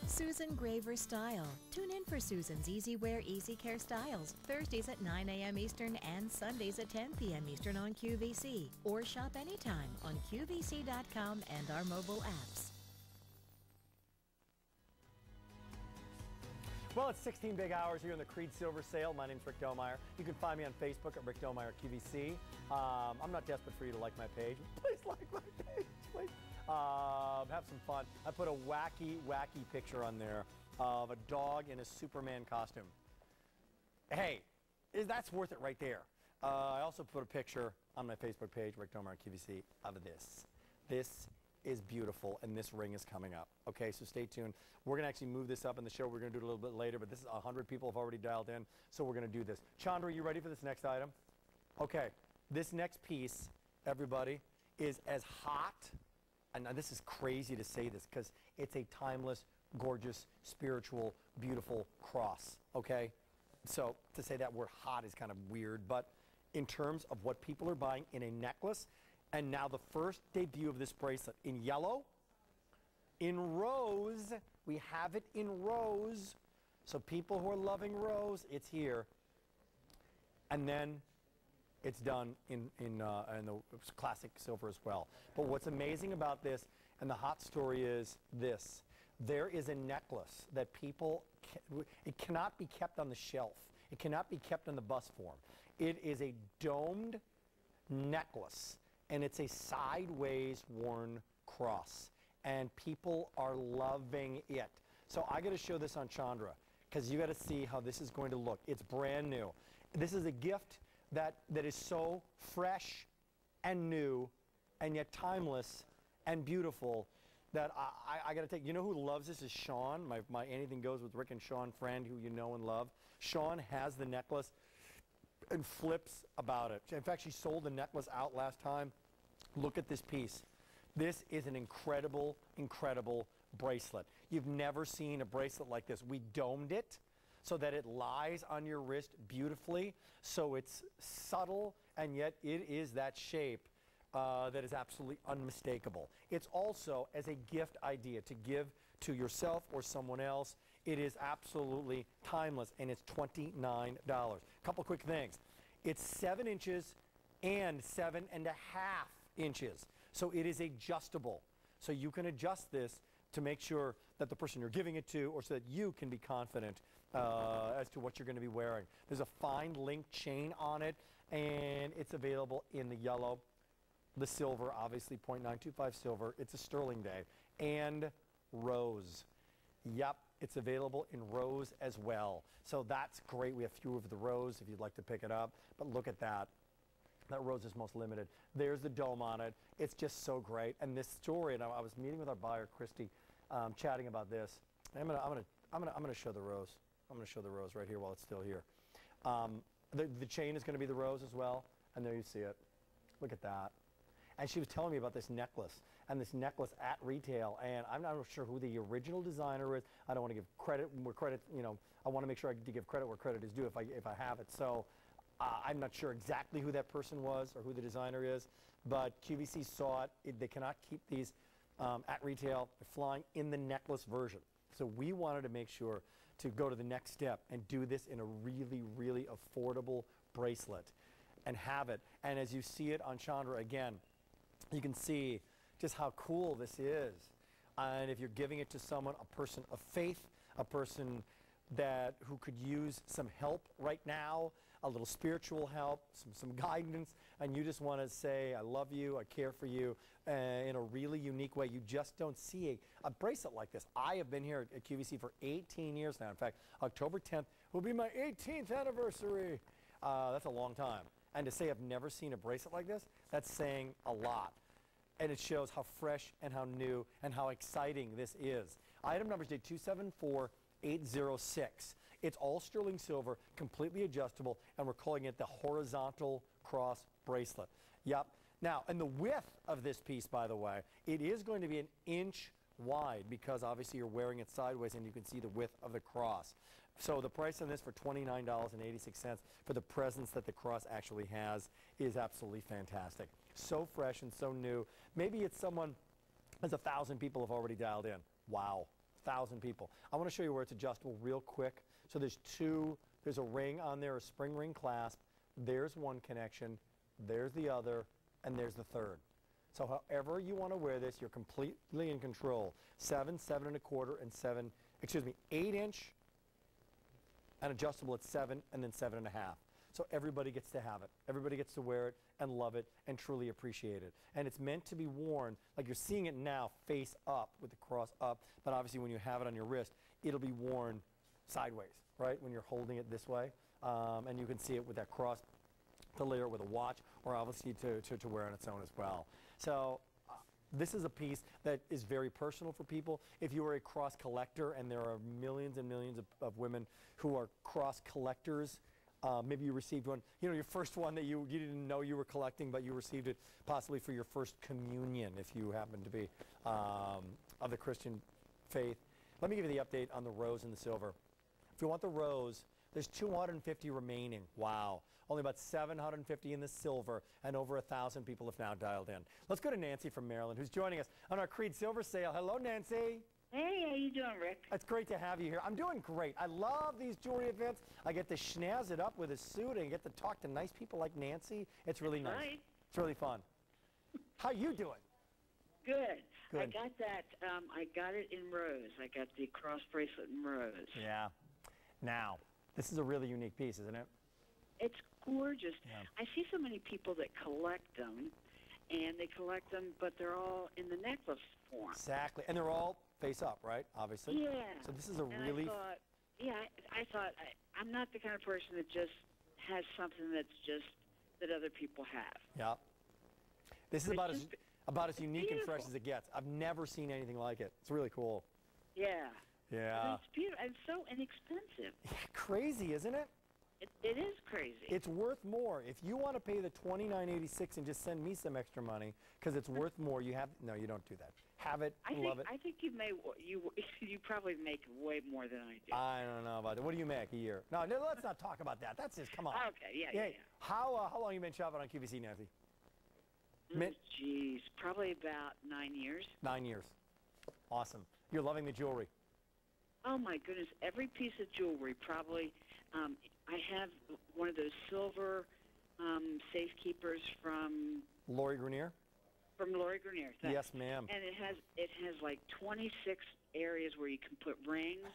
Susan Graver Style. Tune in for Susan's Easy Wear, Easy Care Styles, Thursdays at 9 a.m. Eastern and Sundays at 10 p.m. Eastern on QVC. Or shop anytime on QVC.com and our mobile apps. Well, it's 16 big hours here in the Creede Silver Sale. My name's Rick Domeier. You can find me on Facebook at Rick Domeier QVC. I'm not desperate for you to like my page. Please like my page, please. Have some fun. I put a wacky, wacky picture on there of a dog in a Superman costume. Hey, that's worth it right there. I also put a picture on my Facebook page, Rick Domeier QVC, of this. This is beautiful, and this ring is coming up. Okay, so stay tuned. We're going to actually move this up in the show. We're going to do it a little bit later, but this is 100 people have already dialed in, so we're going to do this. Chandra, you ready for this next item? Okay, this next piece, everybody, is as hot, and now this is crazy to say this because it's a timeless, gorgeous, spiritual, beautiful cross, okay? So to say that word hot is kind of weird, but in terms of what people are buying in a necklace, and now the first debut of this bracelet in yellow, in rose, we have it in rose. So people who are loving rose, it's here. And then it's done in the classic silver as well. But what's amazing about this, and the hot story is this. There is a necklace that people, it cannot be kept on the shelf. It cannot be kept in the bust form. It is a domed necklace, and it's a sideways worn cross. And people are loving it. So I got to show this on Chandra, because you got to see how this is going to look. It's brand new. This is a gift that is so fresh and new and yet timeless and beautiful that I got to take. You know who loves this is Sean, my Anything Goes with Rick and Sean friend who you know and love. Sean has the necklace and flips about it. In fact, she sold the necklace out last time. Look at this piece. This is an incredible, incredible bracelet. You've never seen a bracelet like this. We domed it so that it lies on your wrist beautifully, so it's subtle, and yet it is that shape that is absolutely unmistakable. It's also as a gift idea to give to yourself or someone else. It is absolutely timeless, and it's $29. Couple quick things. It's 7 inches and 7.5 inches, so it is adjustable. So you can adjust this to make sure that the person you're giving it to, or so that you can be confident as to what you're going to be wearing. There's a fine link chain on it, and it's available in the yellow, the silver, obviously 0.925 silver. It's a sterling day, and rose. Yep, it's available in rose as well. So that's great. We have few of the rose if you'd like to pick it up, but look at that. That rose is most limited. There's the dome on it. It's just so great. And this story, and I was meeting with our buyer, Creede, chatting about this. I'm gonna show the rose. I'm gonna show the rose right here while it's still here. The chain is gonna be the rose as well, and there you see it. Look at that. And she was telling me about this necklace, and this necklace at retail, and I'm not sure who the original designer is. I don't want to give credit where credit, you know, I want to make sure I give credit where credit is due if I have it. So I'm not sure exactly who that person was or who the designer is, but QVC saw it. They cannot keep these at retail. They're flying in the necklace version. So we wanted to make sure to go to the next step and do this in a really, really affordable bracelet and have it. And as you see it on Chandra again, you can see just how cool this is. And if you're giving it to someone, a person of faith, a person who could use some help right now, a little spiritual help, some guidance, and you just want to say, I love you, I care for you, in a really unique way. You just don't see a bracelet like this. I have been here at QVC for 18 years now. In fact, October 10th will be my 18th anniversary. That's a long time. And to say I've never seen a bracelet like this, that's saying a lot. And it shows how fresh and how new and how exciting this is. Item number is 274806. It's all sterling silver, completely adjustable, and we're calling it the horizontal cross bracelet. Yep. Now, and the width of this piece, by the way, it is going to be 1 inch wide because obviously you're wearing it sideways and you can see the width of the cross. So the price on this for $29.86 for the presence that the cross actually has is absolutely fantastic. So fresh and so new. Maybe it's someone, as 1,000 people have already dialed in. Wow, 1,000 people. I want to show you where it's adjustable real quick. So there's a ring on there, a spring ring clasp. There's one connection, there's the other, and there's the third. So however you want to wear this, you're completely in control. 7, 7.25, and 8 inch, and adjustable at 7, and then 7.5. So everybody gets to have it. Everybody gets to wear it and love it and truly appreciate it. And it's meant to be worn, like you're seeing it now, face up with the cross up, but obviously when you have it on your wrist, it'll be worn sideways, right, when you're holding it this way. And you can see it with that cross to layer it with a watch, or obviously to wear on its own as well. So This is a piece that is very personal for people. If you are a cross collector, and there are millions and millions of women who are cross collectors, maybe you received one, you know, your first one that you didn't know you were collecting, but you received it possibly for your first communion if you happen to be of the Christian faith. Let me give you the update on the rose and the silver. If you want the rose, there's 250 remaining. Wow. Only about 750 in the silver, and over 1,000 people have now dialed in. Let's go to Nancy from Maryland, who's joining us on our Creede Silver Sale. Hello, Nancy. Hey, how you doing, Rick? It's great to have you here. I'm doing great. I love these jewelry events. I get to schnazz it up with a suit and get to talk to nice people like Nancy. It's really nice. Right. It's really fun. How you doing? Good. Good. I got that. I got it in rose. I got the cross bracelet in rose. Yeah. Now, this is a really unique piece, isn't it? It's gorgeous. Yeah. I see so many people that collect them, and they collect them, but they're all in the necklace form. Exactly. And they're all face up, right? Obviously. Yeah. So this is a And really... I thought I'm not the kind of person that just has something that's just that other people have. Yeah. This is It's about just- as unique and fresh beautiful. as it gets. I've never seen anything like it. It's really cool. Yeah. Yeah. It's beautiful. And so inexpensive. Crazy, isn't it? It is crazy. It's worth more. If you want to pay the $29.86 and just send me some extra money because it's worth more, you have... No, you don't do that. Have it, love it. I think you probably make way more than I do. I don't know about that. What do you make a year? No, let's not talk about that. That's just, come on. Okay, yeah. How long have you been shopping on QVC, Nancy? Geez, probably about 9 years. 9 years. Awesome. You're loving the jewelry. Oh my goodness, every piece of jewelry probably. I have one of those silver safekeepers from Lori Grenier? From Lori Grenier. Thanks. Yes, ma'am. And it has like 26 areas where you can put rings.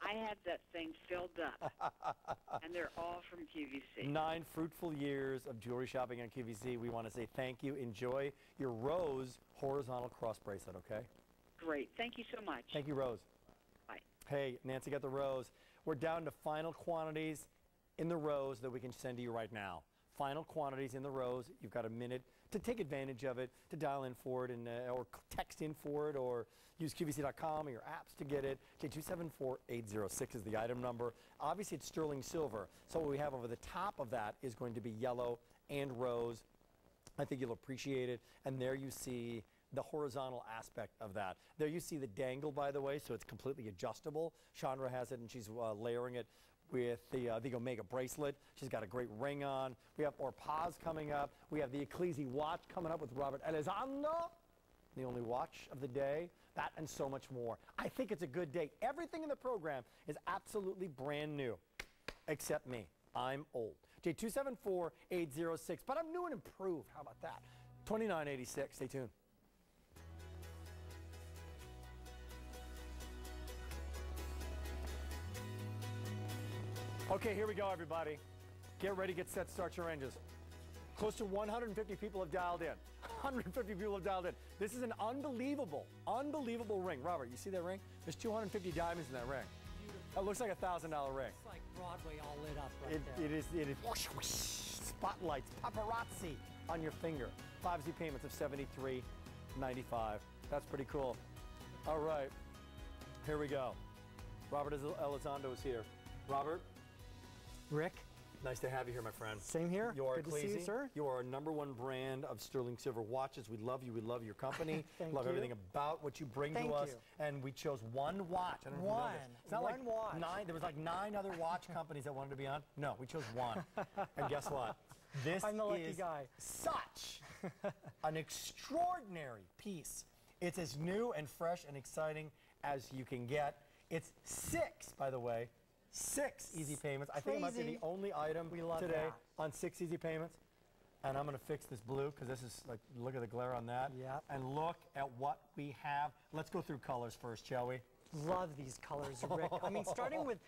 I had that thing filled up, and they're all from QVC. 9 fruitful years of jewelry shopping on QVC. We want to say thank you. Enjoy your Rose horizontal cross bracelet, okay? Great. Thank you so much. Thank you, Rose. Bye. Hey, Nancy got the Rose. We're down to final quantities in the Rose that we can send to you right now. Final quantities in the Rose. You've got a minute to take advantage of it, to dial in for it, and or text in for it, or use QVC.com or your apps to get it. J274806 is the item number. Obviously, it's sterling silver. So what we have over the top of that is going to be yellow and rose. I think you'll appreciate it. And there you see the horizontal aspect of that. There you see the dangle, by the way, so it's completely adjustable. Chandra has it, and she's layering it with the Omega bracelet. She's got a great ring on. We have Orpaz coming up. We have the Ecclesi watch coming up with Robert Elizondo, the only watch of the day. That and so much more. I think it's a good day. Everything in the program is absolutely brand new, except me. I'm old. J274806, but I'm new and improved. How about that? 2986. Stay tuned. Okay, here we go, everybody. Get ready, get set, start your engines. Close to 150 people have dialed in. 150 people have dialed in. This is an unbelievable, unbelievable ring. Robert, you see that ring? There's 250 diamonds in that ring. Beautiful. It looks like a $1,000 ring. It's like Broadway all lit up right there. It is whoosh, whoosh, spotlights, paparazzi on your finger. 5Z payments of $73.95. That's pretty cool. All right, here we go. Robert Elizondo is here. Robert? Rick? Nice to have you here, my friend. Same here. You are Good to see you, sir. You are our #1 brand of sterling silver watches. We love you. We love your company. Thank love you. everything about what you bring to us. And we chose one watch. I don't know if you know this. It's not One like watch. 9. There was like 9 other watch companies that wanted to be on. No, we chose one. And guess what? This I'm the lucky is guy. such an extraordinary piece. It's as new and fresh and exciting as you can get. It's 6, by the way. 6 easy payments. I think it might be the only item today on 6 easy payments. And I'm going to fix this blue because this is like, look at the glare on that. Yep. And look at what we have. Let's go through colors first, shall we? Love these colors, Rick. I mean, starting with,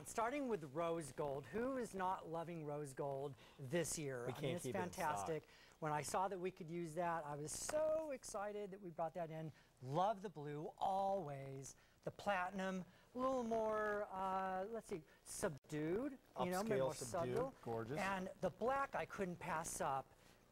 starting with rose gold. Who is not loving rose gold this year? We can't it's keep it in fantastic. When I saw that we could use that, I was so excited that we brought that in. Love the blue, always. The platinum, a little more, let's see, subdued. Upscale, more subdued, gorgeous. And the black I couldn't pass up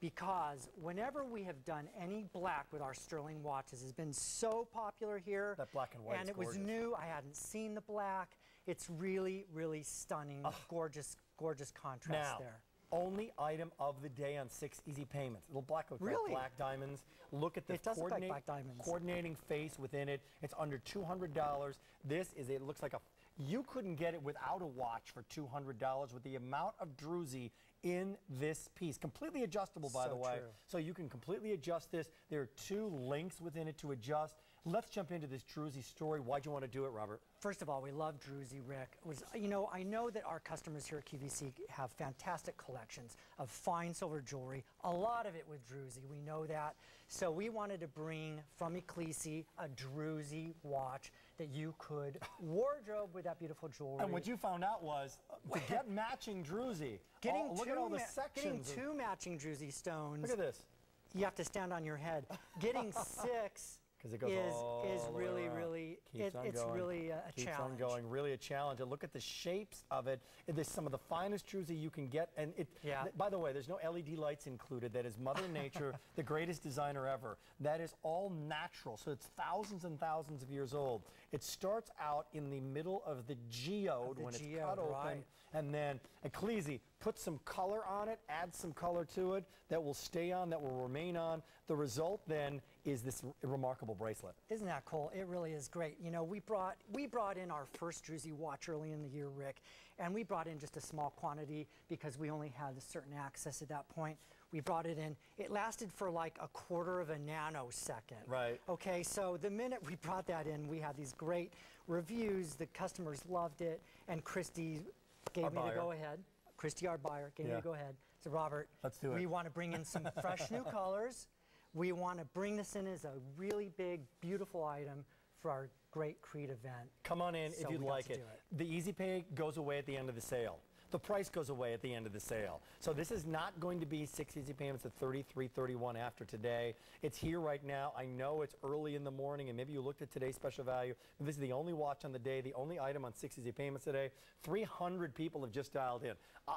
because whenever we have done any black with our sterling watches, it's been so popular here. That black and white And is it was gorgeous. new. I hadn't seen the black. It's really, really stunning. Gorgeous, gorgeous contrast Now, there. only item of the day on 6 easy payments. Little black, Really? black diamonds. Look at the It does look like black diamonds. coordinating face within it. It's under $200. This is, it looks like a, you couldn't get it without a watch for $200 with the amount of druzy in this piece. Completely adjustable, by So the way. true. So you can completely adjust this. There are 2 links within it to adjust. Let's jump into this druzy story. Why'd you want to do it, Robert? First of all, we love druzy, Rick. You know, I know that our customers here at QVC have fantastic collections of fine silver jewelry, a lot of it with druzy. We know that. So we wanted to bring from Ecclesi a druzy watch that you could wardrobe with that beautiful jewelry. And what you found out was to get matching druzy. Look at all the sections. Getting 2 matching druzy stones. Look at this. You have to stand on your head. Getting 6 It goes is all the way really, around. really, Keeps on it's going. really a Keeps challenge. on going, really a challenge. And look at the shapes of it. There's some of the finest druzy you can get. And by the way, there's no LED lights included. That is Mother Nature, the greatest designer ever. That is all natural. So it's thousands and thousands of years old. It starts out in the middle of the geode when it's cut open. Right. And then Ecclesi puts some color on it, adds some color to it that will stay on, that will remain on. The result then is this remarkable bracelet. Isn't that cool? It really is great. You know, we brought in our first druzy watch early in the year, Rick, and we brought in just a small quantity because we only had a certain access at that point. We brought it in. It lasted for like a quarter of a nanosecond. Right. Okay, so the minute we brought that in, we had these great reviews. The customers loved it, and Christy gave me the go-ahead. Christy, our buyer, gave me the go-ahead. So, Robert, let's do it. We want to bring in some fresh new colors. We want to bring this in as a really big, beautiful item for our great Creede event. Come on in So if you'd we got like to it. do The Easy Pay goes away at the end of the sale. The price goes away at the end of the sale. So this is not going to be 6 easy payments at $33, $31 after today. It's here right now. I know it's early in the morning, and maybe you looked at today's special value. This is the only watch on the day, the only item on 6 easy payments today. 300 people have just dialed in.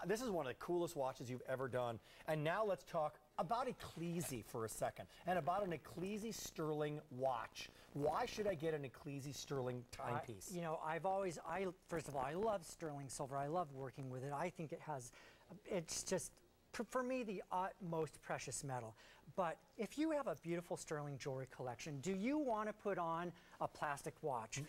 This is one of the coolest watches you've ever done. And now let's talk about Ecclesi for a second, and about an Ecclesi sterling watch. Why should I get an Ecclesi sterling timepiece? You know, first of all, I love sterling silver. I love working with it. I think it's just, for me, the utmost precious metal. But if you have a beautiful sterling jewelry collection, do you want to put on a plastic watch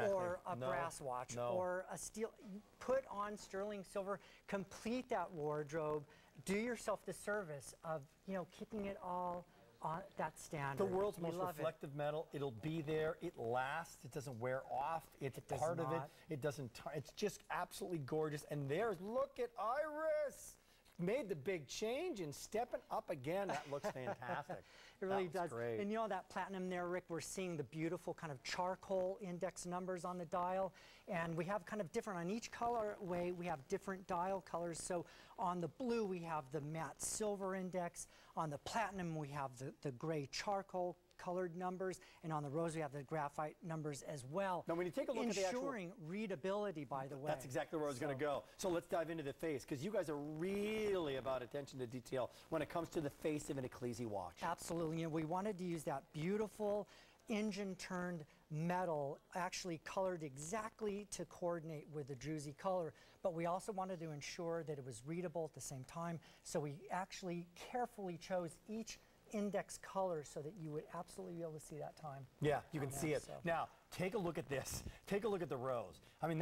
or a brass watch or a steel? Put on sterling silver, complete that wardrobe, do yourself the service of, you know, keeping it all on that standard. The world's most reflective metal. It'll be there. It lasts. It doesn't wear off. It's part of it. It doesn't. It's just absolutely gorgeous. And look at Iris. Made the big change and stepping up again. That looks fantastic. It really does. Great. And you know that platinum there, Rick, we're seeing the beautiful kind of charcoal index numbers on the dial. And we have kind of different, on each colorway, we have different dial colors. So on the blue, we have the matte silver index. On the platinum, we have the gray charcoal colored numbers, and on the rose we have the graphite numbers as well. Now when you take a look at the actual... Ensuring readability, by the way. That's exactly where I was going to go. So let's dive into the face, because you guys are really about attention to detail when it comes to the face of an Ecclesi watch. Absolutely. You know, we wanted to use that beautiful engine-turned metal, actually colored exactly to coordinate with the druzy color, but we also wanted to ensure that it was readable at the same time, so we actually carefully chose each index color so that you would absolutely be able to see that time. Yeah, you can see it. So. Now, take a look at this. Take a look at the rose. I mean,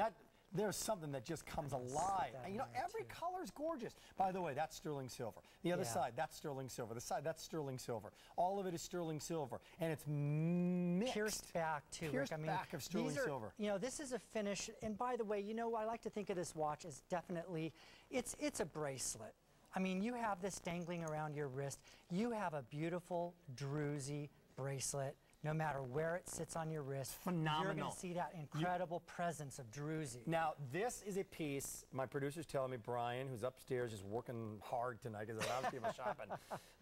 there's something that just comes alive. And, you know, every color is gorgeous. By the way, that's sterling silver. The other side, that's sterling silver. The side, that's sterling silver. All of it is sterling silver. And it's mixed. Pierced back, too. Pierced back of sterling silver. You know, this is a finish. And by the way, you know, I like to think of this watch as definitely, it's a bracelet. I mean, you have this dangling around your wrist. You have a beautiful druzy bracelet. No matter where it sits on your wrist, phenomenal. You're going to see that incredible presence of druzy. Now, this is a piece, my producer's telling me, Brian, who's upstairs, is working hard tonight because a lot of people are shopping,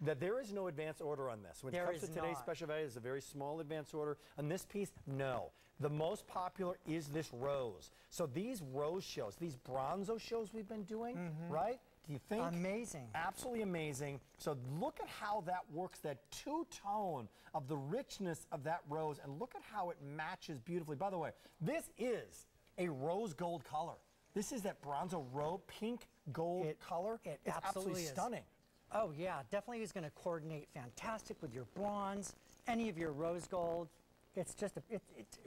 that there is no advance order on this. When it comes to today's special value, it's a very small advance order. On this piece, no. The most popular is this rose. So these rose shows, these bronzo shows we've been doing, right? Do you think? Amazing. Absolutely amazing. So look at how that works, that two-tone of the richness of that rose, and look at how it matches beautifully. By the way, this is a rose gold color. This is that bronzo rose pink gold color. It It's absolutely is. stunning. Oh yeah, definitely is going to coordinate fantastic with your bronze, any of your rose gold. It's just,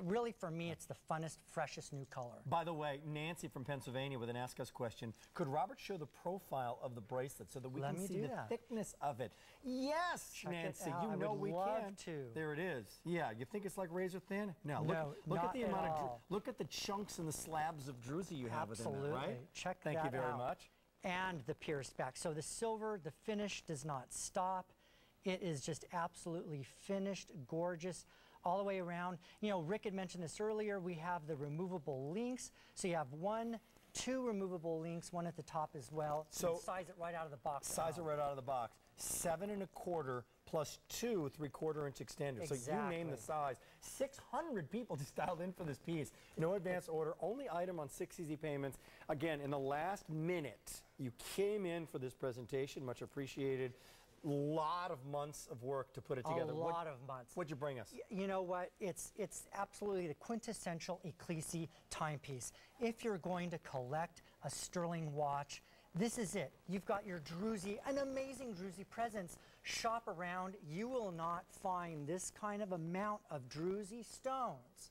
really for me, it's the funnest, freshest new color. By the way, Nancy from Pennsylvania with an Ask Us question. Could Robert show the profile of the bracelet so that we can see the thickness of it? Yes, Check Nancy, it out. you know I would we love can. to. There it is. Yeah, you think it's like razor thin? No, look at the amount of, look at the chunks and the slabs of druzy you have within that, right? Check Thank you very much. And the pierced back. So the silver, the finish does not stop. It is just absolutely finished, gorgeous, all the way around. You know, Rick had mentioned this earlier. We have the removable links. So you have two removable links, one at the top as well. So size it right out of the box. Size it right out of the box. 7 1/4 plus 2 3/4-inch extenders. Exactly. So you name the size. 600 people just dialed in for this piece. No advance order. Only item on 6 easy payments. Again, in the last minute, you came in for this presentation. Much appreciated. Lot of months of work to put it together. A lot of months. What'd you bring us? You know what? It's absolutely the quintessential Ecclesi timepiece. If you're going to collect a sterling watch, this is it. You've got your druzy, an amazing druzy presence. Shop around. You will not find this kind of amount of druzy stones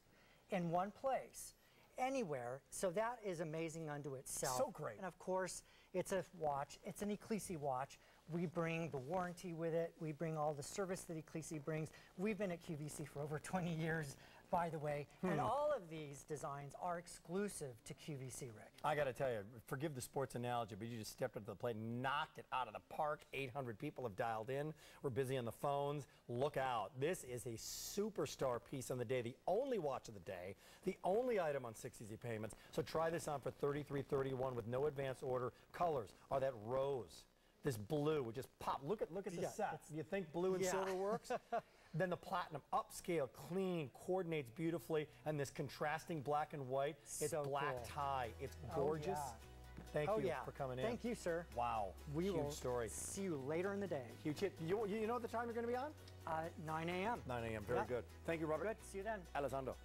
in one place, anywhere. So that is amazing unto itself. So great. And of course, it's a watch. It's an Ecclesi watch. We bring the warranty with it. We bring all the service that Ecclesi brings. We've been at QVC for over 20 years, by the way. And all of these designs are exclusive to QVC, Rick. I got to tell you, forgive the sports analogy, but you just stepped up to the plate and knocked it out of the park. 800 people have dialed in. We're busy on the phones. Look out. This is a superstar piece on the day, the only watch of the day, the only item on 6 easy payments. So try this on for $33.31 with no advance order. Colors are that rose. This blue would just pop. Look at the set. You think blue and silver works? Then the platinum, upscale, clean, coordinates beautifully, and this contrasting black and white. It's black tie. It's gorgeous. Thank you for coming in. Thank you, sir. Wow. We Huge will story. see you later in the day. Huge hit. You know the time you're going to be on? 9 a.m. 9 a.m. Very good. Thank you, Robert. Good. See you then. Alessandro.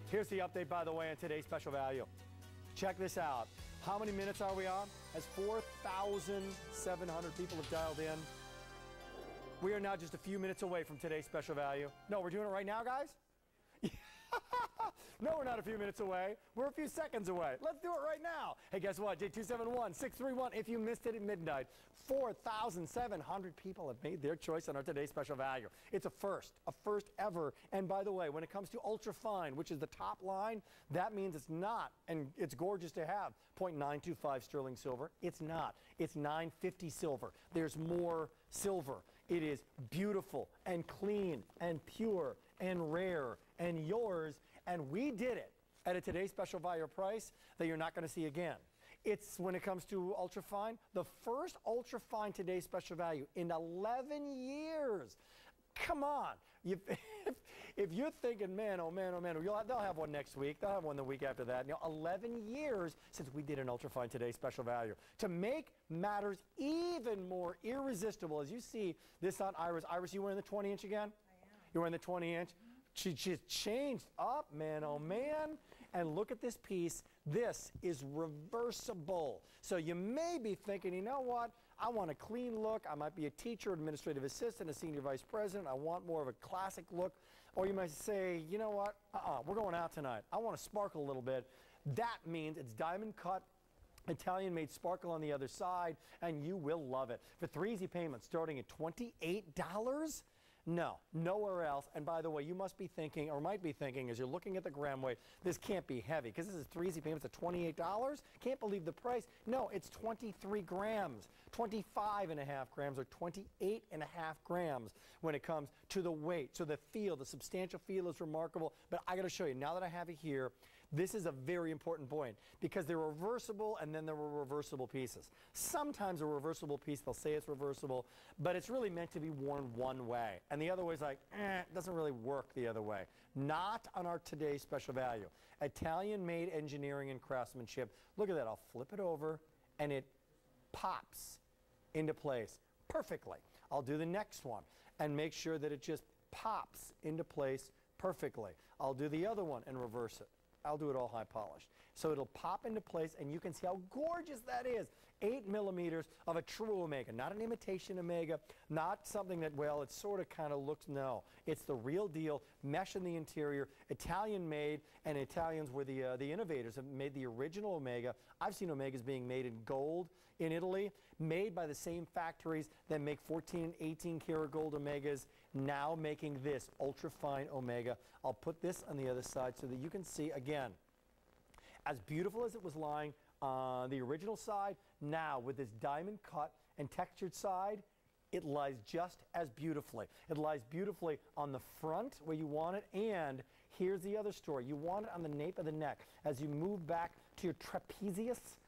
Here's the update, by the way, on today's special value. Check this out. How many minutes are we on? As 4,700 people have dialed in. We are now just a few minutes away from today's special value. No, we're doing it right now, guys? No, we're not a few minutes away. We're a few seconds away. Let's do it right now. Hey, guess what? J271-631. If you missed it at midnight, 4,700 people have made their choice on our today's special value. It's a first ever. And by the way, when it comes to ultra fine, which is the top line, that means it's not, and it's gorgeous to have, 0.925 sterling silver. It's not. It's 950 silver. There's more silver. It is beautiful and clean and pure and rare and yours, and we did it at a today's special value price that you're not going to see again. It's, when it comes to ultrafine, the first ultrafine today's special value in 11 years. Come on. If you're thinking, man, oh man, they'll have one next week. They'll have one the week after that. 11 years since we did an ultrafine today's special value. To make matters even more irresistible, as you see this on Iris. Iris, you wearing the 20-inch again? I am. You're wearing the 20-inch? She's changed up, man, oh man. And look at this piece. This is reversible. So you may be thinking, you know what? I want a clean look. I might be a teacher, administrative assistant, a senior vice president. I want more of a classic look. Or you might say, you know what? We're going out tonight. I want to sparkle a little bit. That means it's diamond cut, Italian made sparkle on the other side, and you will love it. For 3 easy payments starting at $28, no, nowhere else. And by the way, you must be thinking, or might be thinking, as you're looking at the gram weight, this can't be heavy, because this is 3 easy payments at $28. Can't believe the price. No, it's 23 grams, 25.5 grams, or 28.5 grams when it comes to the weight. So the feel, the substantial feel is remarkable. But I got to show you, now that I have it here, this is a very important point, because they're reversible, and then there were reversible pieces. Sometimes a reversible piece, they'll say it's reversible, but it's really meant to be worn one way. And the other way is like, it doesn't really work the other way. Not on our today's special value. Italian-made engineering and craftsmanship. Look at that. I'll flip it over, and it pops into place perfectly. I'll do the next one and make sure that it just pops into place perfectly. I'll do the other one and reverse it. I'll do it all high polished. So it'll pop into place, and you can see how gorgeous that is. 8 millimeters of a true Omega, not an imitation Omega, not something that, well, it sort of kind of looks, no. It's the real deal, mesh in the interior, Italian made, and Italians were the innovators have made the original Omega. I've seen Omegas being made in gold in Italy, made by the same factories that make 14 and 18 karat gold Omegas, now making this ultra fine Omega. I'll put this on the other side so that you can see, again, as beautiful as it was lying on the original side, now with this diamond cut and textured side, it lies just as beautifully. It lies beautifully on the front where you want it, and here's the other story. You want it on the nape of the neck. As you move back to your trapezius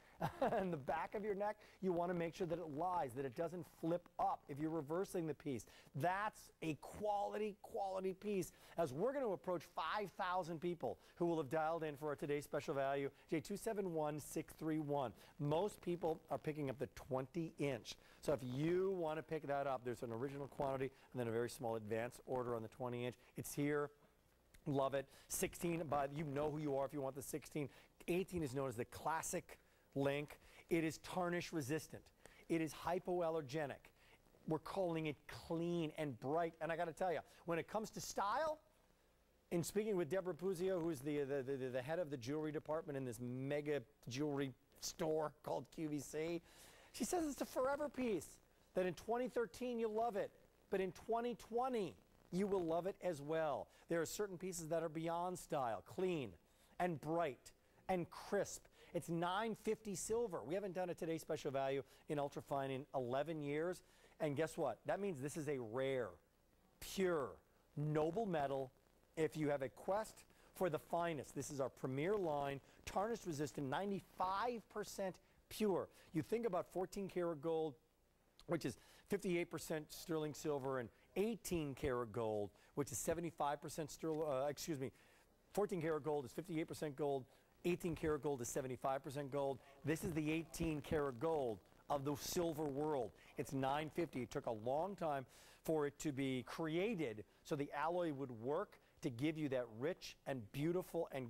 and the back of your neck, you want to make sure that it lies, that it doesn't flip up if you're reversing the piece. That's a quality piece. As we're going to approach 5,000 people who will have dialed in for our today's special value, J271631. Most people are picking up the 20-inch. So if you want to pick that up, there's an original quantity and then a very small advance order on the 20-inch. It's here. Love it. 16, but you know who you are if you want the 16. 18 is known as the classic link. It is tarnish resistant. It is hypoallergenic. We're calling it clean and bright. And I got to tell you, when it comes to style, in speaking with Deborah Puzio, who's the head of the jewelry department in this mega jewelry store called QVC, she says it's a forever piece, that in 2013 you'll love it, but in 2020 you will love it as well. There are certain pieces that are beyond style, clean and bright and crisp. It's $9.50 silver. We haven't done a today's special value in ultrafine in 11 years. And guess what? That means this is a rare, pure, noble metal. If you have a quest for the finest, this is our premier line, tarnish resistant, 95% pure. You think about 14 karat gold, which is 58% sterling silver, and 18 karat gold, which is 75% sterling, 14 karat gold is 58% gold, 18 karat gold is 75% gold. This is the 18 karat gold of the silver world. It's $9.50. It took a long time for it to be created so the alloy would work to give you that rich and beautiful and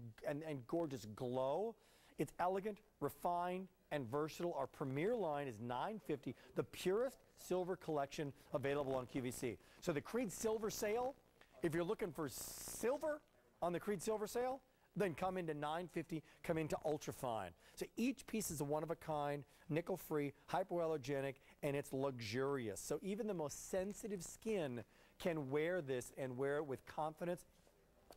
gorgeous glow. It's elegant, refined, and versatile. Our premier line is $9.50, the purest silver collection available on QVC. So the Creede Silver Sale, if you're looking for silver on the Creede Silver Sale, then come into $9.50, come into ultrafine. So each piece is a one-of-a-kind, nickel-free, hypoallergenic, and it's luxurious. So even the most sensitive skin can wear this and wear it with confidence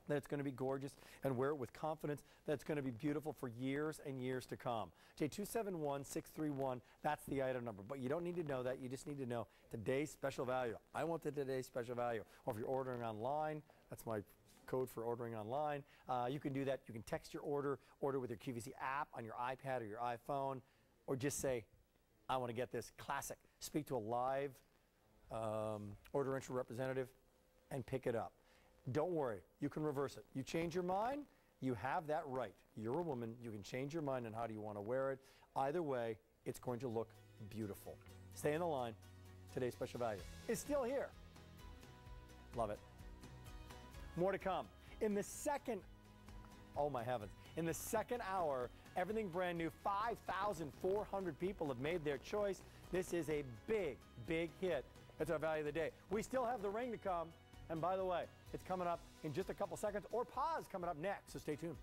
that it's going to be gorgeous, and wear it with confidence that it's going to be beautiful for years and years to come. J271631, that's the item number. But you don't need to know that. You just need to know today's special value. I want the today's special value. Or if you're ordering online, that's my code for ordering online. You can do that. You can text your order with your QVC app on your iPad or your iPhone, or just say, I want to get this classic. Speak to a live order entry representative and pick it up. Don't worry, you can reverse it. You change your mind, you have that right. You're a woman, you can change your mind on how do you want to wear it. Either way, it's going to look beautiful. Stay in the line. Today's special value is still here. Love it. More to come. In the second, oh my heavens, in the second hour, everything brand new, 5,400 people have made their choice. This is a big, big hit. It's our value of the day. We still have the ring to come. And by the way, it's coming up in just a couple seconds, or pause coming up next, so stay tuned.